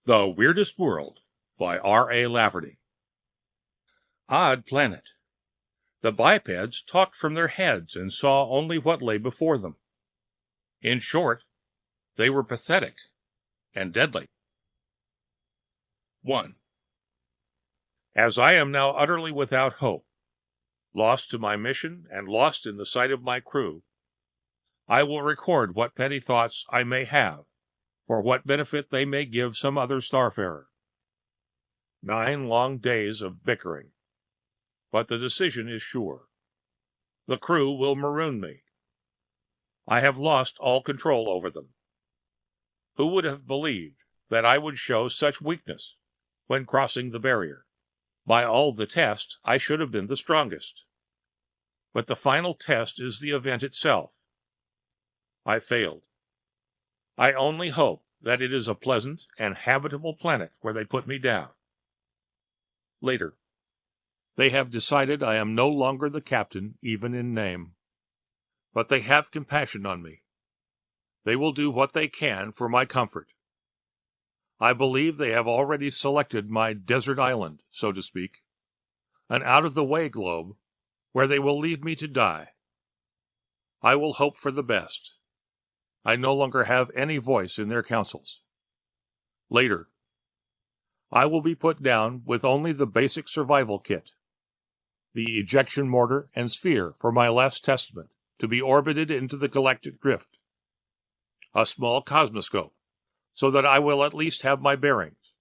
The Weirdest World by R.A. Lafferty. Odd planet. The bipeds talked from their heads and saw only what lay before them. In short, they were pathetic and deadly. 1. As I am now utterly without hope, lost to my mission and lost in the sight of my crew, I will record what petty thoughts I may have, for what benefit they may give some other starfarer. 9 long days of bickering, but the decision is sure. The crew will maroon me. I have lost all control over them. Who would have believed that I would show such weakness when crossing the barrier? By all the tests, I should have been the strongest. But the final test is the event itself. I failed. I only hope that it is a pleasant and habitable planet where they put me down. Later. They have decided I am no longer the captain, even in name. But they have compassion on me. They will do what they can for my comfort. I believe they have already selected my desert island, so to speak, an out-of-the-way globe where they will leave me to die. I will hope for the best. I no longer have any voice in their councils. Later. I will be put down with only the basic survival kit, the ejection mortar and sphere for my last testament, to be orbited into the galactic drift, a small cosmoscope, so that I will at least have my bearings,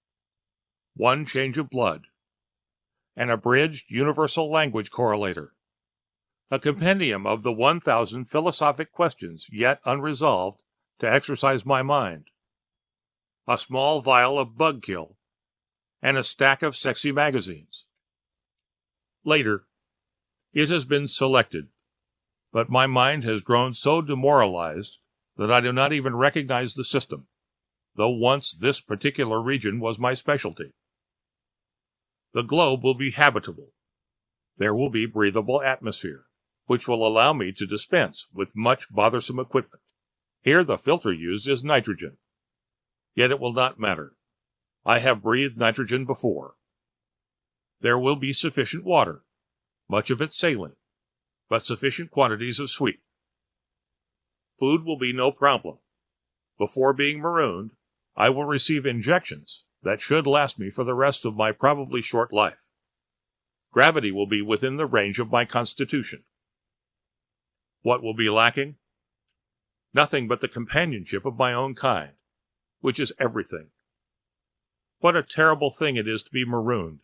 1 change of blood, an abridged universal language correlator, a compendium of the 1,000 philosophic questions yet unresolved to exercise my mind, a small vial of bug kill, and a stack of sexy magazines. Later. It has been selected, but my mind has grown so demoralized that I do not even recognize the system, though once this particular region was my specialty. The globe will be habitable. There will be breathable atmosphere, which will allow me to dispense with much bothersome equipment. Here the filter used is nitrogen. Yet it will not matter. I have breathed nitrogen before. There will be sufficient water, much of it saline, but sufficient quantities of sweet. Food will be no problem. Before being marooned, I will receive injections that should last me for the rest of my probably short life. Gravity will be within the range of my constitution. What will be lacking? Nothing but the companionship of my own kind, which is everything. What a terrible thing it is to be marooned.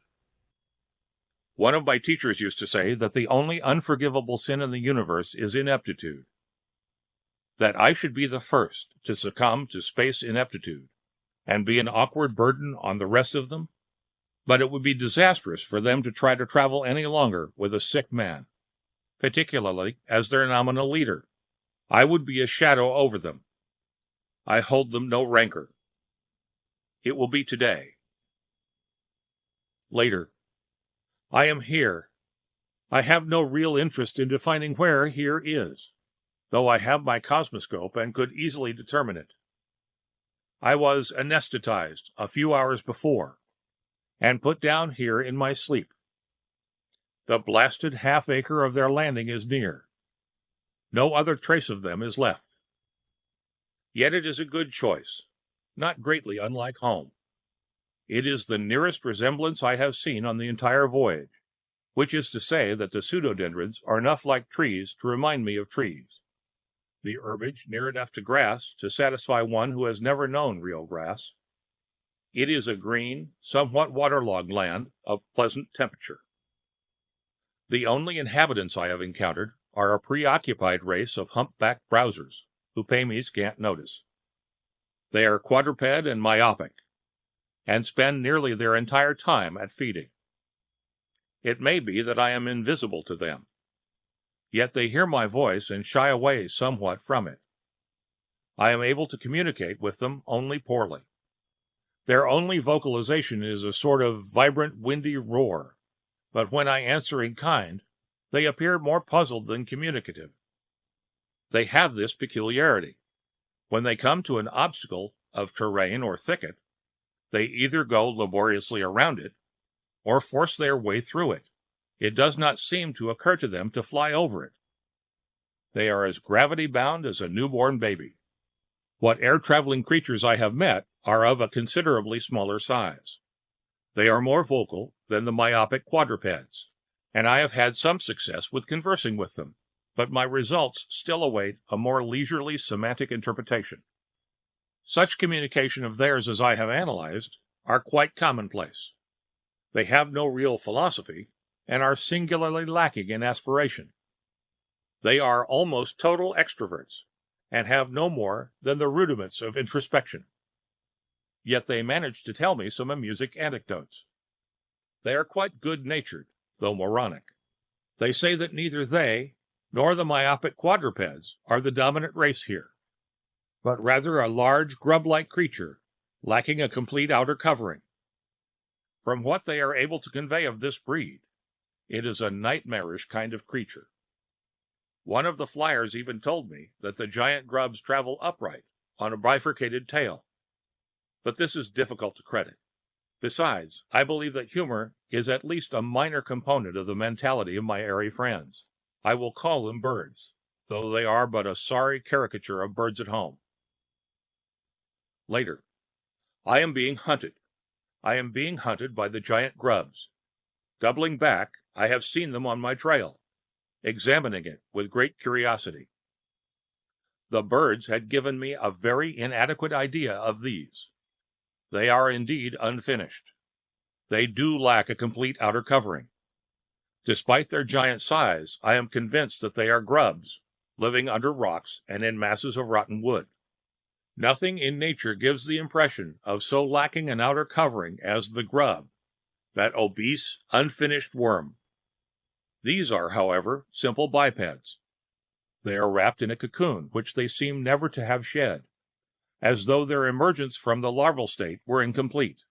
One of my teachers used to say that the only unforgivable sin in the universe is ineptitude. That I should be the first to succumb to space ineptitude and be an awkward burden on the rest of them, but it would be disastrous for them to try to travel any longer with a sick man, particularly as their nominal leader. I would be a shadow over them. I hold them no rancor. It will be today. Later. I am here. I have no real interest in defining where here is, though I have my cosmoscope and could easily determine it. I was anesthetized a few hours before, and put down here in my sleep. The blasted half-acre of their landing is near. No other trace of them is left. Yet it is a good choice, not greatly unlike home. It is the nearest resemblance I have seen on the entire voyage, which is to say that the pseudodendrons are enough like trees to remind me of trees, the herbage near enough to grass to satisfy one who has never known real grass. It is a green, somewhat waterlogged land of pleasant temperature. The only inhabitants I have encountered are a preoccupied race of humpbacked browsers who pay me scant notice. They are quadruped and myopic, and spend nearly their entire time at feeding. It may be that I am invisible to them, yet they hear my voice and shy away somewhat from it. I am able to communicate with them only poorly. Their only vocalization is a sort of vibrant, windy roar, but when I answer in kind, they appear more puzzled than communicative. They have this peculiarity. When they come to an obstacle of terrain or thicket, They either go laboriously around it or force their way through it. It does not seem to occur to them to fly over it. They are as gravity-bound as a newborn baby. What air-traveling creatures I have met are of a considerably smaller size. They are more vocal than the myopic quadrupeds, and I have had some success with conversing with them, but my results still await a more leisurely semantic interpretation. Such communication of theirs as I have analyzed are quite commonplace. They have no real philosophy and are singularly lacking in aspiration. They are almost total extroverts and have no more than the rudiments of introspection. Yet they manage to tell me some amusing anecdotes. They are quite good-natured, though moronic. They say that neither they nor the myopic quadrupeds are the dominant race here, but rather a large grub-like creature lacking a complete outer covering. From what they are able to convey of this breed, it is a nightmarish kind of creature. One of the flyers even told me that the giant grubs travel upright on a bifurcated tail. But this is difficult to credit. Besides, I believe that humor is at least a minor component of the mentality of my airy friends. I will call them birds, though they are but a sorry caricature of birds at home. Later. I am being hunted. I am being hunted by the giant grubs. Doubling back, I have seen them on my trail, examining it with great curiosity. The birds had given me a very inadequate idea of these. They are indeed unfinished. They do lack a complete outer covering. Despite their giant size, I am convinced that they are grubs, living under rocks and in masses of rotten wood. Nothing in nature gives the impression of so lacking an outer covering as the grub, that obese, unfinished worm. These are, however, simple bipeds. They are wrapped in a cocoon which they seem never to have shed, as though their emergence from the larval state were incomplete.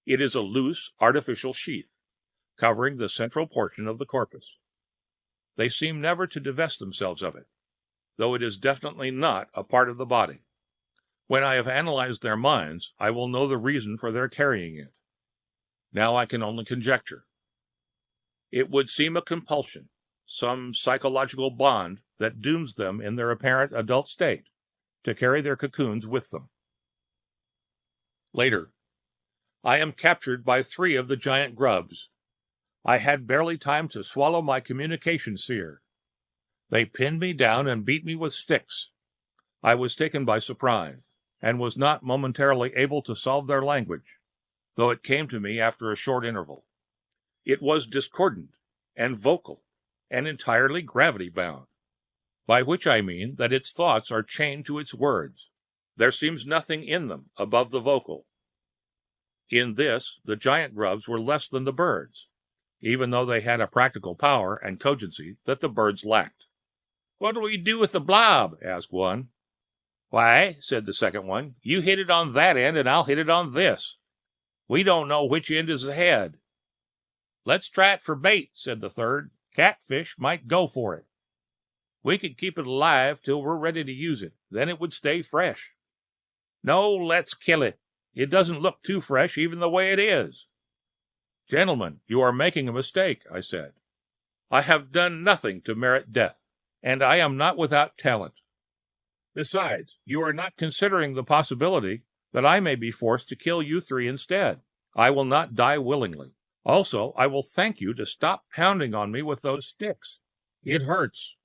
It is a loose, artificial sheath, covering the central portion of the corpus. They seem never to divest themselves of it, though it is definitely not a part of the body. When I have analyzed their minds, I will know the reason for their carrying it. Now I can only conjecture. It would seem a compulsion, some psychological bond that dooms them in their apparent adult state to carry their cocoons with them. Later. I am captured by 3 of the giant grubs. I had barely time to swallow my communication seer. They pinned me down and beat me with sticks. I was taken by surprise, and was not momentarily able to solve their language, though it came to me after a short interval. It was discordant and vocal and entirely gravity-bound, by which I mean that its thoughts are chained to its words. There seems nothing in them above the vocal. In this, the giant grubs were less than the birds, even though they had a practical power and cogency that the birds lacked. "What'll we do with the blob?" asked one. "Why," said the second one, "you hit it on that end and I'll hit it on this. We don't know which end is ahead." "Let's try it for bait," said the third. "Catfish might go for it. We could keep it alive till we're ready to use it, then it would stay fresh." "No, let's kill it. It doesn't look too fresh even the way it is." "Gentlemen, you are making a mistake," I said. "I have done nothing to merit death, and I am not without talent. Besides, you are not considering the possibility that I may be forced to kill you 3 instead. I will not die willingly. Also, I will thank you to stop pounding on me with those sticks. It hurts."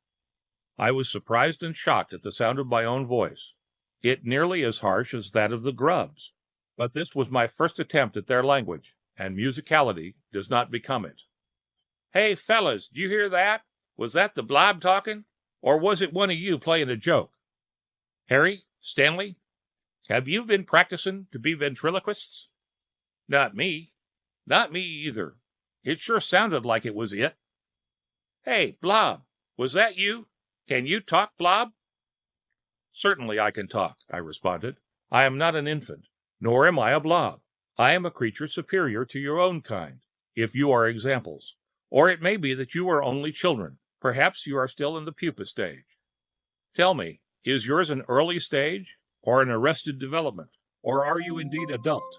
I was surprised and shocked at the sound of my own voice, it nearly as harsh as that of the grubs. But this was my first attempt at their language, and musicality does not become it. "Hey, fellas, do you hear that? Was that the blob talking? Or was it one of you playing a joke? Harry, Stanley, have you been practicing to be ventriloquists?" "Not me." "Not me either. It sure sounded like it was it." "Hey, Blob, was that you? Can you talk, Blob?" "Certainly I can talk," I responded. "I am not an infant, nor am I a blob. I am a creature superior to your own kind, if you are examples. Or it may be that you are only children. Perhaps you are still in the pupa stage. Tell me, is yours an early stage, or an arrested development? Or are you indeed adult?"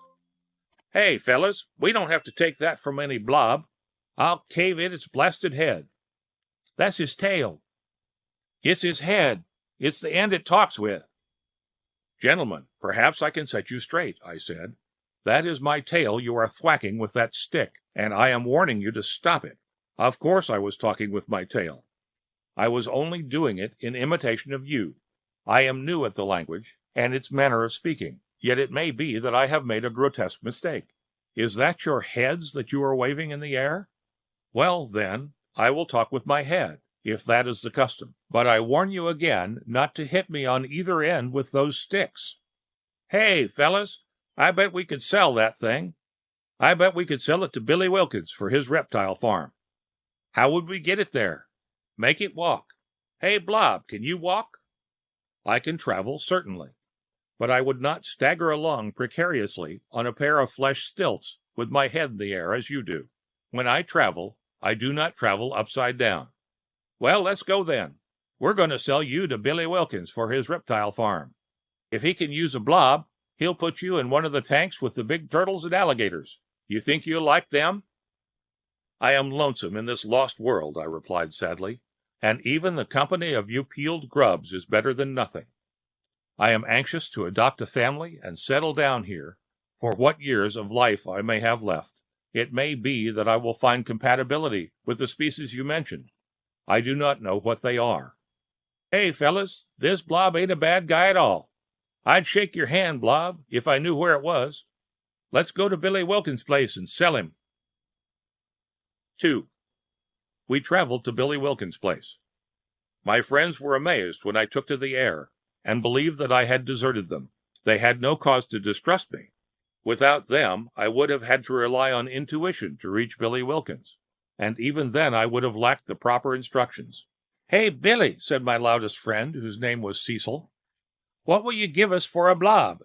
Hey, fellas, we don't have to take that from any blob. I'll cave in its blasted head. That's his tail. It's his head. It's the end it talks with. Gentlemen, perhaps I can set you straight, I said. That is my tail you are thwacking with that stick, and I am warning you to stop it. Of course I was talking with my tail. I was only doing it in imitation of you. I am new at the language and its manner of speaking, yet it may be that I have made a grotesque mistake. Is that your heads that you are waving in the air? Well, then, I will talk with my head, if that is the custom. But I warn you again not to hit me on either end with those sticks. Hey, fellas, I bet we could sell that thing. I bet we could sell it to Billy Wilkins for his reptile farm. How would we get it there? Make it walk. Hey, Blob, can you walk? I can travel, certainly, but I would not stagger along precariously on a pair of flesh stilts with my head in the air as you do. When I travel, I do not travel upside down. Well, let's go then. We're going to sell you to Billy Wilkins for his reptile farm. If he can use a blob, he'll put you in one of the tanks with the big turtles and alligators. You think you'll like them? I am lonesome in this lost world, I replied sadly, and even the company of you peeled grubs is better than nothing. I am anxious to adopt a family and settle down here for what years of life I may have left. It may be that I will find compatibility with the species you mentioned. I do not know what they are. Hey, fellas, this Blob ain't a bad guy at all. I'd shake your hand, Blob, if I knew where it was. Let's go to Billy Wilkins' place and sell him. 2. We traveled to Billy Wilkins' place. My friends were amazed when I took to the air, and believed that I had deserted them. They had no cause to distrust me. Without them, I would have had to rely on intuition to reach Billy Wilkins, and even then I would have lacked the proper instructions. Hey, Billy, said my loudest friend, whose name was Cecil, what will you give us for a blob?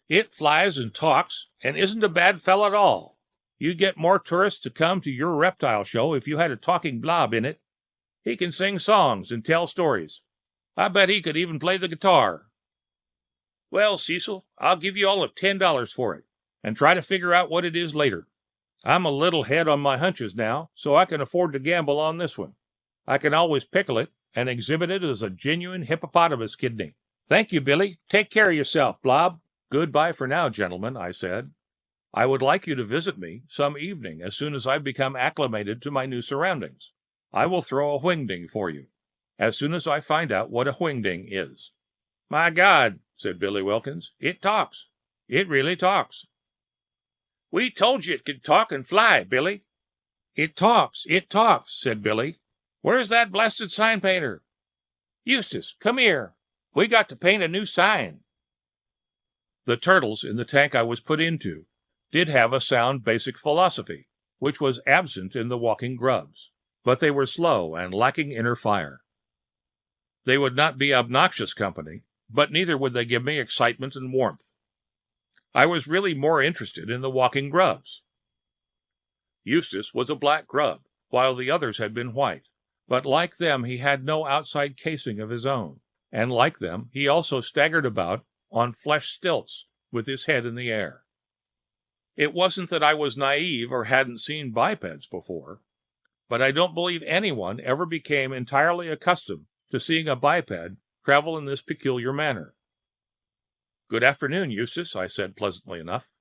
It flies and talks, and isn't a bad fellow at all. You'd get more tourists to come to your reptile show if you had a talking blob in it. He can sing songs and tell stories. I bet he could even play the guitar. Well, Cecil, I'll give you all of $10 for it, and try to figure out what it is later. I'm a little head on my hunches now, so I can afford to gamble on this one. I can always pickle it and exhibit it as a genuine hippopotamus kidney. Thank you, Billy. Take care of yourself, Blob. Goodbye for now, gentlemen, I said. I would like you to visit me some evening as soon as I've become acclimated to my new surroundings. I will throw a wingding for you, as soon as I find out what a wingding is. My God, said Billy Wilkins, it talks. It really talks. We told you it could talk and fly, Billy. It talks, said Billy. Where's that blasted sign painter? Eustace, come here. We got to paint a new sign. The turtles in the tank I was put into did have a sound basic philosophy, which was absent in the walking grubs, but they were slow and lacking inner fire. They would not be obnoxious company, but neither would they give me excitement and warmth. I was really more interested in the walking grubs. Eustace was a black grub, while the others had been white, but like them he had no outside casing of his own, and like them he also staggered about on flesh stilts with his head in the air. It wasn't that I was naive or hadn't seen bipeds before, but I don't believe anyone ever became entirely accustomed to seeing a biped travel in this peculiar manner. Good afternoon, Eustace, I said pleasantly enough.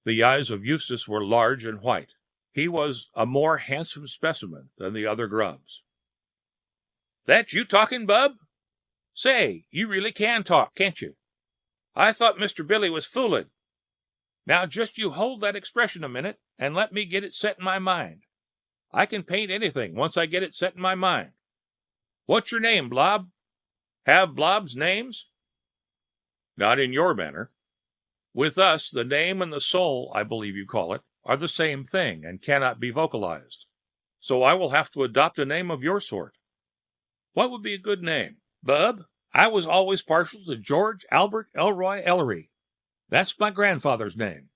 The eyes of Eustace were large and white. He was a more handsome specimen than the other grubs. That you talking, bub? Say, you really can talk, can't you? I thought Mr. Billy was fooling. Now just you hold that expression a minute and let me get it set in my mind. I can paint anything once I get it set in my mind. What's your name, Blob? Have blobs names? Not in your manner. With us, the name and the soul, I believe you call it, are the same thing and cannot be vocalized. So I will have to adopt a name of your sort. What would be a good name? Bub? I was always partial to George Albert Elroy Ellery. That's my grandfather's name.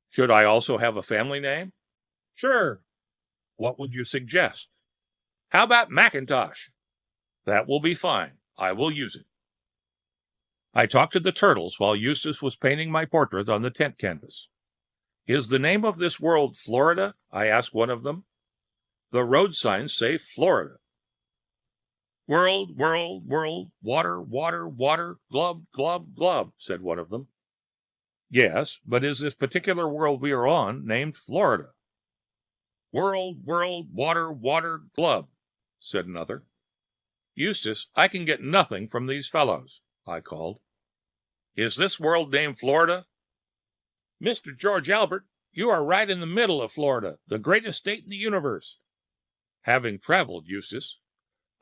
Should I also have a family name? Sure. What would you suggest? How about Macintosh? That will be fine. I will use it. I talked to the turtles while Eustace was painting my portrait on the tent canvas. Is the name of this world Florida? I asked one of them. The road signs say Florida. World, world, world, water, water, water, glub, glub, glub, said one of them. Yes, but is this particular world we are on named Florida? World, world, water, water, glub, said another. Eustace, I can get nothing from these fellows, I called. Is this world named Florida? Mr. George Albert, you are right in the middle of Florida, the greatest state in the universe. Having traveled, Eustace,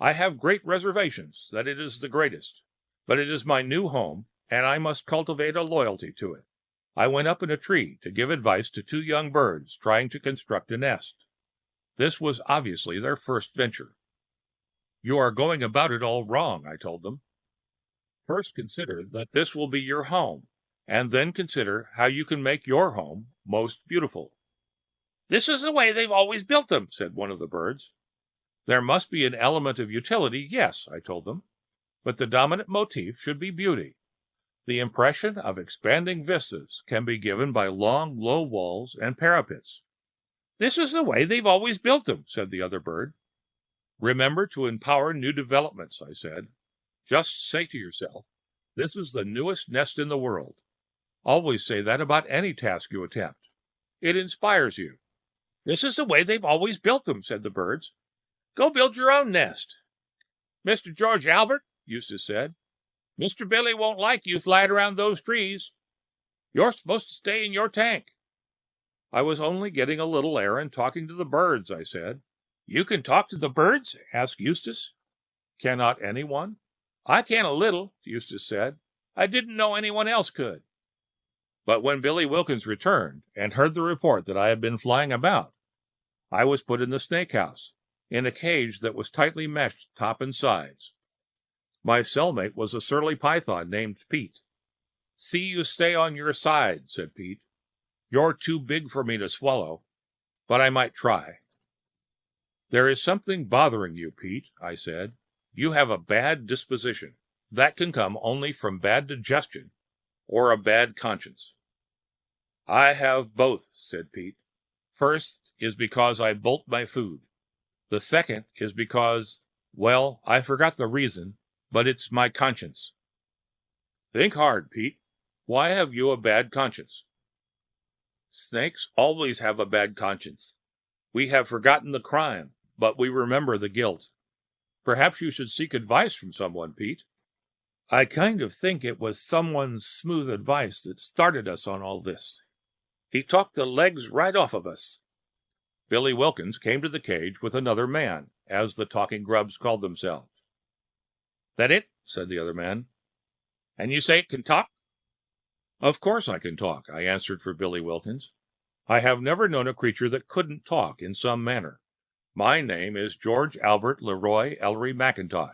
I have great reservations that it is the greatest, but it is my new home, and I must cultivate a loyalty to it. I went up in a tree to give advice to two young birds trying to construct a nest. This was obviously their first venture. You are going about it all wrong, I told them. First consider that this will be your home, and then consider how you can make your home most beautiful. This is the way they've always built them, said one of the birds. There must be an element of utility, yes, I told them, but the dominant motif should be beauty. The impression of expanding vistas can be given by long, low walls and parapets. This is the way they've always built them, said the other bird. Remember to empower new developments, I said. Just say to yourself, this is the newest nest in the world. Always say that about any task you attempt. It inspires you. This is the way they've always built them, said the birds. Go build your own nest. Mr. George Albert, Eustace said, Mr. Billy won't like you flying around those trees. You're supposed to stay in your tank. I was only getting a little air and talking to the birds, I said. You can talk to the birds? Asked Eustace. Cannot anyone? I can a little, Eustace said. I didn't know anyone else could. But when Billy Wilkins returned and heard the report that I had been flying about, I was put in the snake house, in a cage that was tightly meshed top and sides. My cellmate was a surly python named Pete. See you stay on your side, said Pete. You're too big for me to swallow, but I might try. There is something bothering you, Pete, I said. You have a bad disposition. That can come only from bad digestion or a bad conscience. I have both, said Pete. First is because I bolt my food. The second is because, well, I forgot the reason, but it's my conscience. Think hard, Pete. Why have you a bad conscience? Snakes always have a bad conscience. We have forgotten the crime, but we remember the guilt. Perhaps you should seek advice from someone, Pete. I kind of think it was someone's smooth advice that started us on all this. He talked the legs right off of us. Billy Wilkins came to the cage with another man, as the talking grubs called themselves. That it? Said the other man. And you say it can talk? Of course I can talk, I answered for Billy Wilkins. I have never known a creature that couldn't talk in some manner. My name is George Albert Leroy Ellery McIntosh.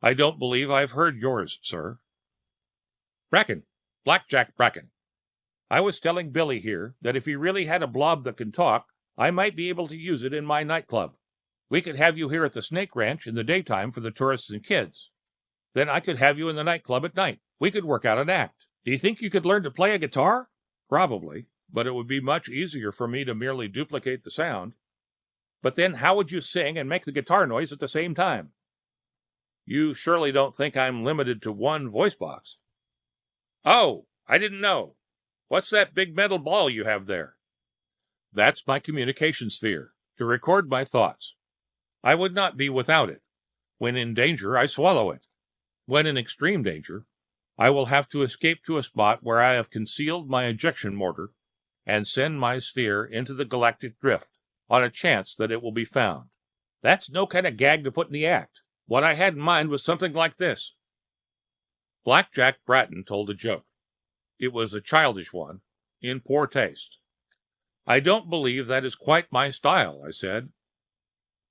I don't believe I've heard yours, sir. Bracken, Blackjack Bracken. I was telling Billy here that if he really had a blob that can talk, I might be able to use it in my nightclub. We could have you here at the Snake Ranch in the daytime for the tourists and kids. Then I could have you in the nightclub at night. We could work out an act. Do you think you could learn to play a guitar? Probably, but it would be much easier for me to merely duplicate the sound. But then how would you sing and make the guitar noise at the same time? You surely don't think I'm limited to one voice box. Oh, I didn't know. What's that big metal ball you have there? That's my communication sphere, to record my thoughts. I would not be without it. When in danger, I swallow it. When in extreme danger, I will have to escape to a spot where I have concealed my ejection mortar and send my sphere into the galactic drift on a chance that it will be found. That's no kind of gag to put in the act. What I had in mind was something like this. Blackjack Bratton told a joke. It was a childish one, in poor taste. I don't believe that is quite my style, I said.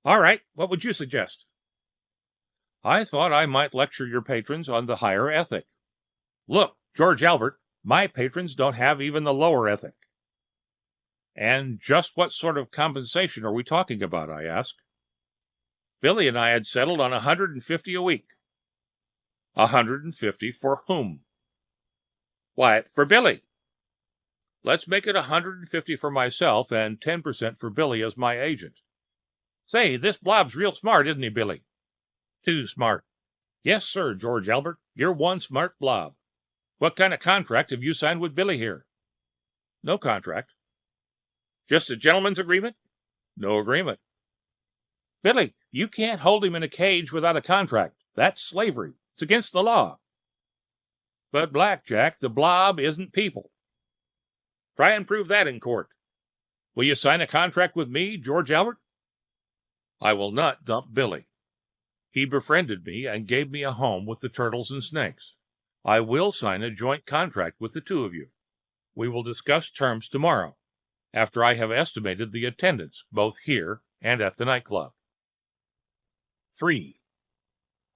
All right, what would you suggest? I thought I might lecture your patrons on the higher ethic. Look, George Albert, my patrons don't have even the lower ethic. And just what sort of compensation are we talking about, I asked. Billy and I had settled on $150 a week. $150 for whom? Why, for Billy. Let's make it 150 for myself and 10% for Billy as my agent. Say, this blob's real smart, isn't he, Billy? Too smart. Yes, sir, George Albert. You're one smart blob. What kind of contract have you signed with Billy here? No contract. Just a gentleman's agreement? No agreement. Billy, you can't hold him in a cage without a contract. That's slavery. It's against the law. But, Blackjack, the blob isn't people. Try and prove that in court. Will you sign a contract with me, George Albert? I will not dump Billy. He befriended me and gave me a home with the turtles and snakes. I will sign a joint contract with the two of you. We will discuss terms tomorrow, after I have estimated the attendance both here and at the nightclub. 3.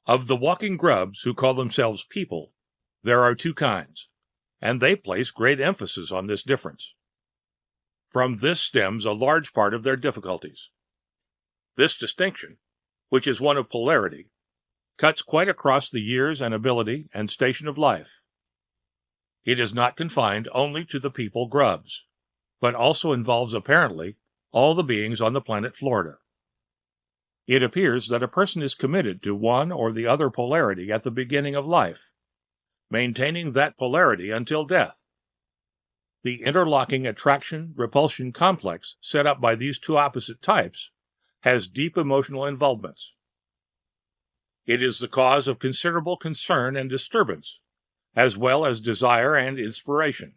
Of the walking grubs who call themselves people, there are two kinds, and they place great emphasis on this difference. From this stems a large part of their difficulties. This distinction, which is one of polarity, cuts quite across the years and ability and station of life. It is not confined only to the people grubs, but also involves apparently all the beings on the planet Florida. It appears that a person is committed to one or the other polarity at the beginning of life, maintaining that polarity until death. The interlocking attraction-repulsion complex set up by these two opposite types has deep emotional involvements. It is the cause of considerable concern and disturbance, as well as desire and inspiration.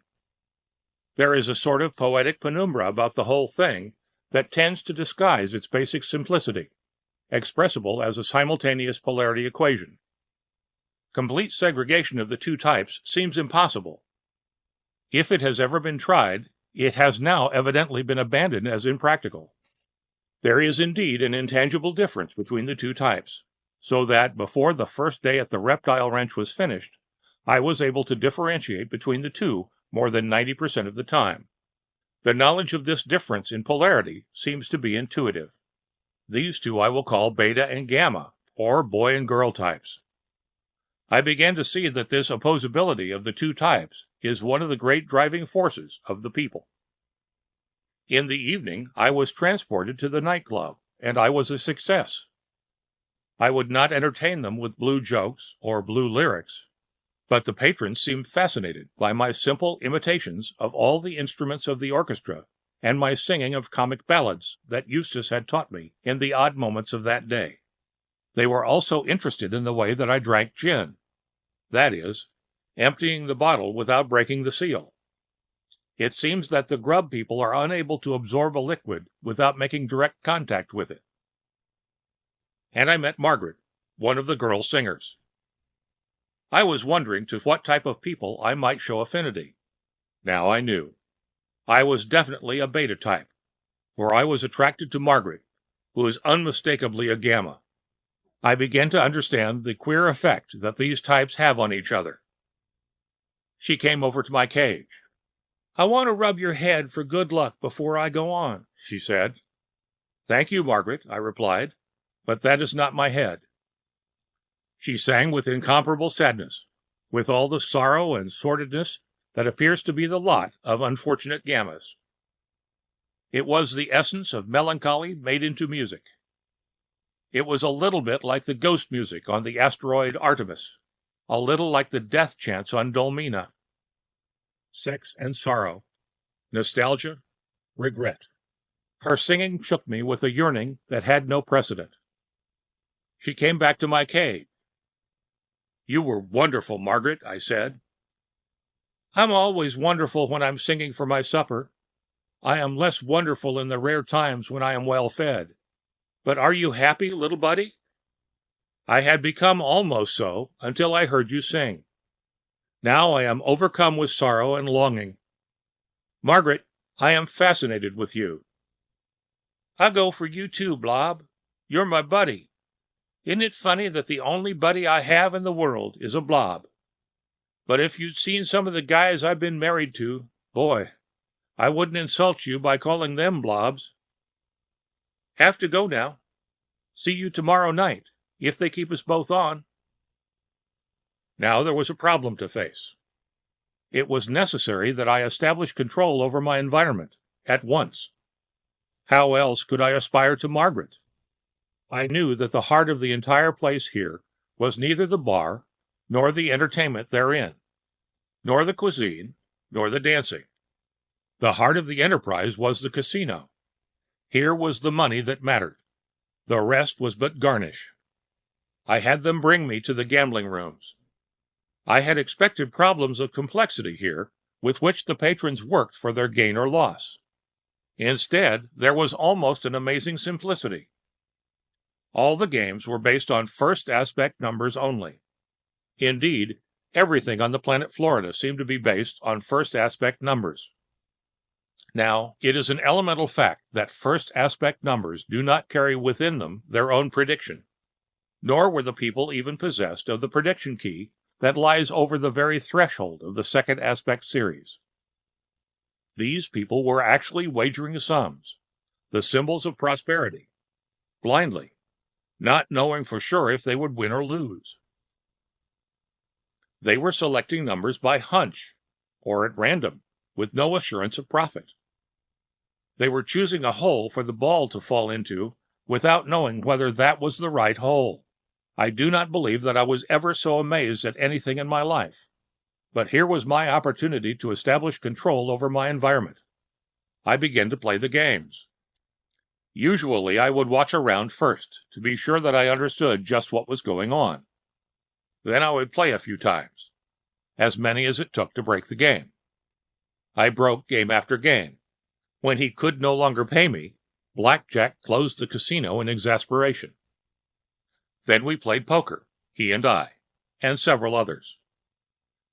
There is a sort of poetic penumbra about the whole thing that tends to disguise its basic simplicity, expressible as a simultaneous polarity equation. Complete segregation of the two types seems impossible. If it has ever been tried, it has now evidently been abandoned as impractical. There is indeed an intangible difference between the two types, so that before the first day at the reptile ranch was finished, I was able to differentiate between the two more than 90% of the time. The knowledge of this difference in polarity seems to be intuitive. These two I will call beta and gamma, or boy and girl types. I began to see that this opposability of the two types is one of the great driving forces of the people. In the evening, I was transported to the nightclub, and I was a success. I would not entertain them with blue jokes or blue lyrics, but the patrons seemed fascinated by my simple imitations of all the instruments of the orchestra and my singing of comic ballads that Eustace had taught me in the odd moments of that day. They were also interested in the way that I drank gin, that is, emptying the bottle without breaking the seal. It seems that the grub people are unable to absorb a liquid without making direct contact with it. And I met Margaret, one of the girl singers. I was wondering to what type of people I might show affinity. Now I knew. I was definitely a beta type, for I was attracted to Margaret, who is unmistakably a gamma. I began to understand the queer effect that these types have on each other. She came over to my cage. I want to rub your head for good luck before I go on, she said. Thank you, Margaret, I replied, but that is not my head. She sang with incomparable sadness, with all the sorrow and sordidness that appears to be the lot of unfortunate gammas. It was the essence of melancholy made into music. It was a little bit like the ghost music on the asteroid Artemis, a little like the death chants on Dolmina. Sex and sorrow, nostalgia, regret. Her singing shook me with a yearning that had no precedent. She came back to my cage. You were wonderful, Margaret, I said. I'm always wonderful when I'm singing for my supper. I am less wonderful in the rare times when I am well fed. But are you happy, little buddy? I had become almost so until I heard you sing. Now I am overcome with sorrow and longing. Margaret, I am fascinated with you. I go for you too, Blob. You're my buddy. Isn't it funny that the only buddy I have in the world is a blob? But if you'd seen some of the guys I've been married to, boy, I wouldn't insult you by calling them blobs. Have to go now. See you tomorrow night, if they keep us both on. Now there was a problem to face. It was necessary that I establish control over my environment, at once. How else could I aspire to Margaret? I knew that the heart of the entire place here was neither the bar, nor the entertainment therein, nor the cuisine, nor the dancing. The heart of the enterprise was the casino. Here was the money that mattered. The rest was but garnish. I had them bring me to the gambling rooms. I had expected problems of complexity here, with which the patrons worked for their gain or loss. Instead, there was almost an amazing simplicity. All the games were based on first aspect numbers only. Indeed, everything on the planet Florida seemed to be based on first aspect numbers. Now, it is an elemental fact that first aspect numbers do not carry within them their own prediction, nor were the people even possessed of the prediction key that lies over the very threshold of the second aspect series. These people were actually wagering sums, the symbols of prosperity, blindly, not knowing for sure if they would win or lose. They were selecting numbers by hunch, or at random, with no assurance of profit. They were choosing a hole for the ball to fall into without knowing whether that was the right hole. I do not believe that I was ever so amazed at anything in my life. But here was my opportunity to establish control over my environment. I began to play the games. Usually I would watch around first to be sure that I understood just what was going on. Then I would play a few times, as many as it took to break the game. I broke game after game. When he could no longer pay me, Blackjack closed the casino in exasperation. Then we played poker, he and I, and several others.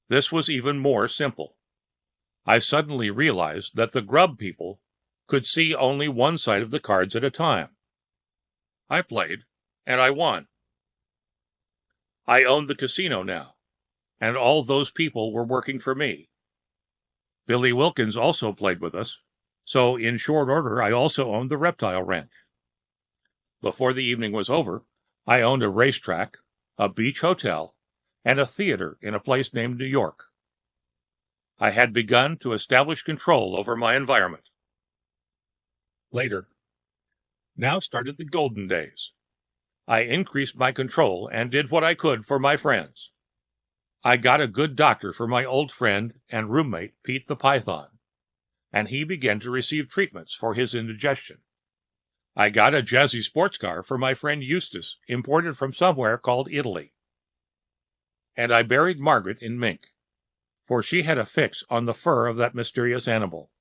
This was even more simple. I suddenly realized that the grub people could see only one side of the cards at a time. I played, and I won. I owned the casino now, and all those people were working for me. Billy Wilkins also played with us, so in short order I also owned the reptile ranch. Before the evening was over, I owned a racetrack, a beach hotel, and a theater in a place named New York. I had begun to establish control over my environment. Later. Now started the golden days. I increased my control and did what I could for my friends. I got a good doctor for my old friend and roommate, Pete the Python, and he began to receive treatments for his indigestion. I got a jazzy sports car for my friend Eustace, imported from somewhere called Italy. And I buried Margaret in mink, for she had a fix on the fur of that mysterious animal.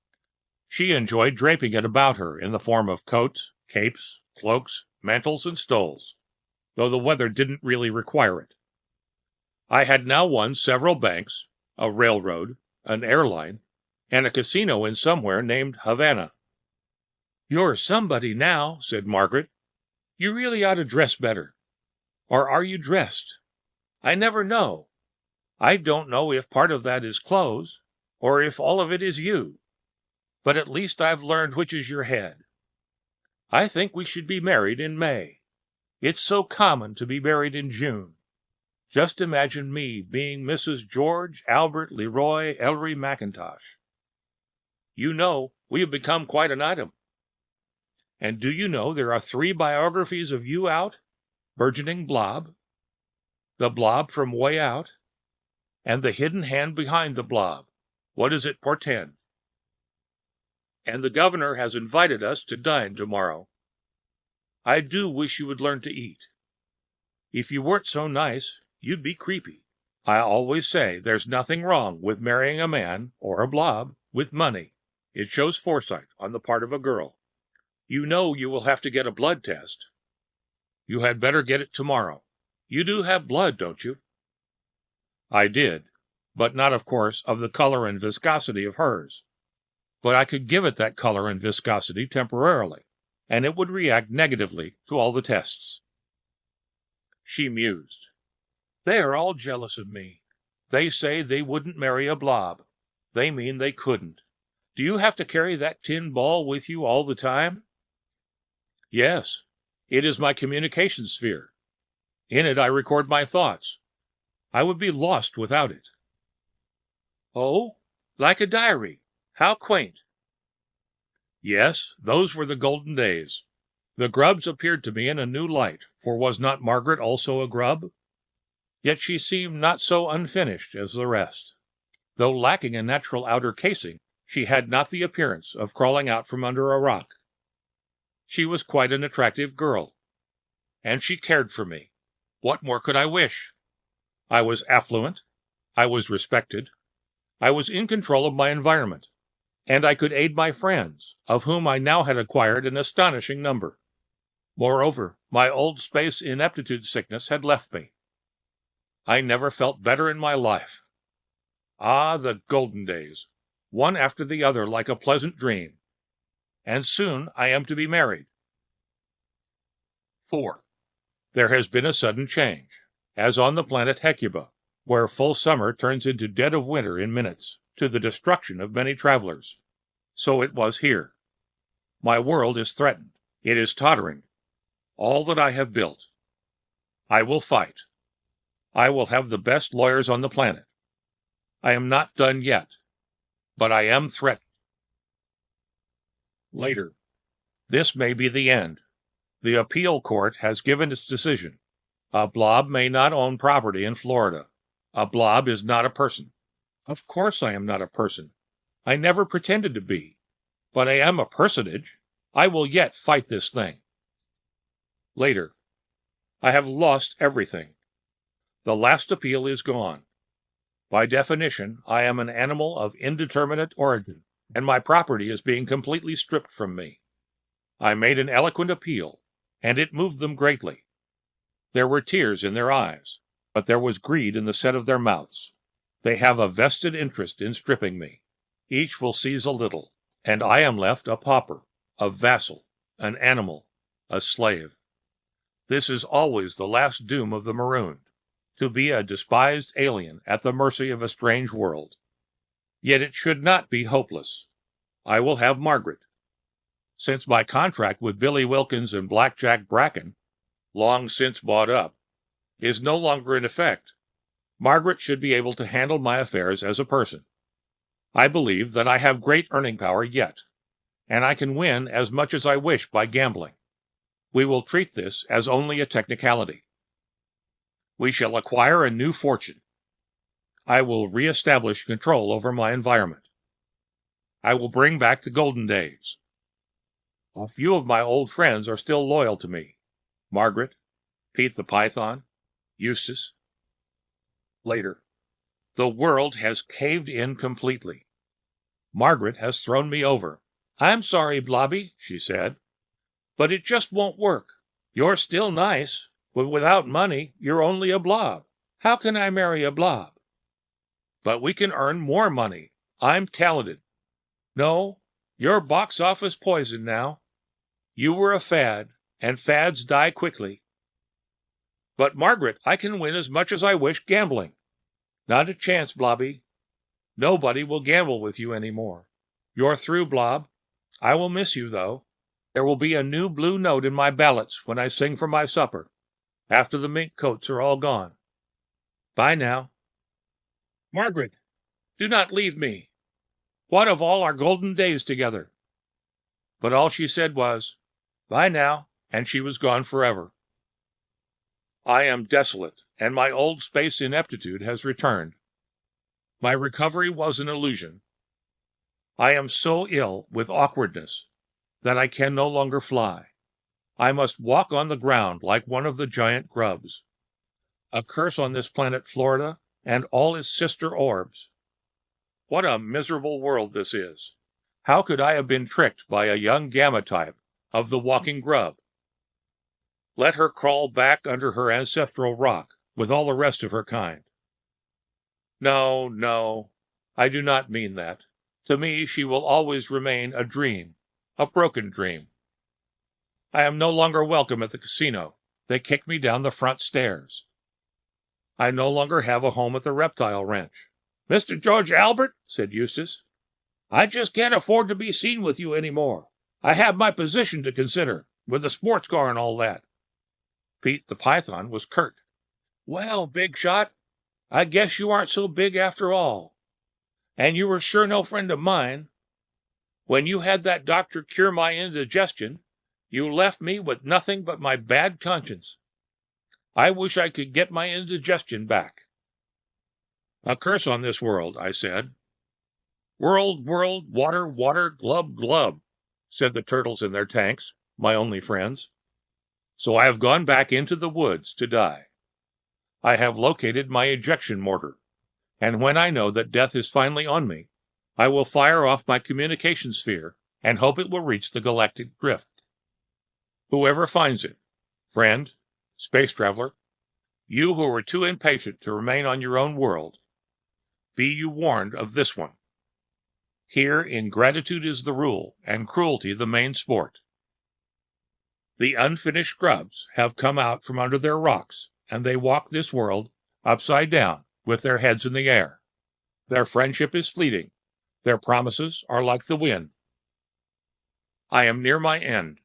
She enjoyed draping it about her in the form of coats, capes, cloaks, mantles, and stoles, though the weather didn't really require it. I had now won several banks, a railroad, an airline, and a casino in somewhere named Havana. "You're somebody now," said Margaret. "You really ought to dress better. Or are you dressed? I never know. I don't know if part of that is clothes, or if all of it is you. But at least I've learned which is your head. I think we should be married in May. It's so common to be married in June. Just imagine me being Mrs. George Albert Leroy Ellery McIntosh. You know, we have become quite an item. And do you know there are 3 biographies of you out? Burgeoning Blob, The Blob from Way Out, and The Hidden Hand Behind the Blob. What does it portend? And the governor has invited us to dine tomorrow. I do wish you would learn to eat. If you weren't so nice, you'd be creepy. I always say there's nothing wrong with marrying a man, or a blob, with money. It shows foresight on the part of a girl. You know you will have to get a blood test. You had better get it tomorrow. You do have blood, don't you? I did, but not, of course, of the color and viscosity of hers. But I could give it that color and viscosity temporarily, and it would react negatively to all the tests. She mused. They are all jealous of me. They say they wouldn't marry a blob. They mean they couldn't. Do you have to carry that tin ball with you all the time? Yes, it is my communication sphere. In it I record my thoughts. I would be lost without it. Oh, like a diary. How quaint. Yes, those were the golden days. The grubs appeared to me in a new light, for was not Margaret also a grub? Yet she seemed not so unfinished as the rest. Though lacking a natural outer casing, she had not the appearance of crawling out from under a rock. She was quite an attractive girl, and she cared for me. What more could I wish? I was affluent, I was respected, I was in control of my environment, and I could aid my friends, of whom I now had acquired an astonishing number. Moreover, my old space ineptitude sickness had left me. I never felt better in my life. Ah, the golden days, one after the other like a pleasant dream. And soon I am to be married. 4. There has been a sudden change, as on the planet Hecuba, where full summer turns into dead of winter in minutes, to the destruction of many travelers. So it was here. My world is threatened. It is tottering. All that I have built. I will fight. I will have the best lawyers on the planet. I am not done yet, but I am threatened. Later. This may be the end. The appeal court has given its decision. A blob may not own property in Florida. A blob is not a person. Of course I am not a person. I never pretended to be. But I am a personage. I will yet fight this thing. Later. I have lost everything. The last appeal is gone. By definition, I am an animal of indeterminate origin, and my property is being completely stripped from me. I made an eloquent appeal, and it moved them greatly. There were tears in their eyes, but there was greed in the set of their mouths. They have a vested interest in stripping me. Each will seize a little, and I am left a pauper, a vassal, an animal, a slave. This is always the last doom of the marooned, to be a despised alien at the mercy of a strange world. Yet it should not be hopeless. I will have Margaret. Since my contract with Billy Wilkins and Blackjack Bracken, long since bought up, is no longer in effect, Margaret should be able to handle my affairs as a person. I believe that I have great earning power yet, and I can win as much as I wish by gambling. We will treat this as only a technicality. We shall acquire a new fortune. I will re-establish control over my environment. I will bring back the golden days. A few of my old friends are still loyal to me. Margaret, Pete the Python, Eustace. Later. The world has caved in completely. Margaret has thrown me over. I'm sorry, Blobby, she said, but it just won't work. You're still nice, but without money, you're only a blob. How can I marry a blob? But we can earn more money. I'm talented. No, you're box office poison now. You were a fad, and fads die quickly. But Margaret, I can win as much as I wish gambling. Not a chance, Blobby. Nobody will gamble with you anymore. You're through, Blob. I will miss you, though. There will be a new blue note in my ballads when I sing for my supper, after the mink coats are all gone. Bye now. Margaret, do not leave me. What of all our golden days together? But all she said was, bye now, and she was gone forever. I am desolate, and my old space ineptitude has returned. My recovery was an illusion. I am so ill with awkwardness that I can no longer fly. I must walk on the ground like one of the giant grubs. A curse on this planet Florida and all its sister orbs. What a miserable world this is! How could I have been tricked by a young gamma type of the walking grub? Let her crawl back under her ancestral rock with all the rest of her kind. No, no, I do not mean that. To me, she will always remain a dream, a broken dream. I am no longer welcome at the casino. They kick me down the front stairs. I no longer have a home at the reptile ranch. Mr. George Albert, said Eustace, I just can't afford to be seen with you any more. I have my position to consider, with the sports car and all that. Pete the Python was curt. Well, big shot, I guess you aren't so big after all. And you were sure no friend of mine. When you had that doctor cure my indigestion, you left me with nothing but my bad conscience. I wish I could get my indigestion back." "A curse on this world," I said. "World, world, water, water, glub, glub," said the turtles in their tanks, my only friends. "So I have gone back into the woods to die. I have located my ejection mortar, and when I know that death is finally on me, I will fire off my communication sphere and hope it will reach the galactic drift. Whoever finds it, friend, space traveler, you who were too impatient to remain on your own world, be you warned of this one. Here ingratitude is the rule and cruelty the main sport. The unfinished grubs have come out from under their rocks, and they walk this world upside down with their heads in the air. Their friendship is fleeting. Their promises are like the wind. I am near my end.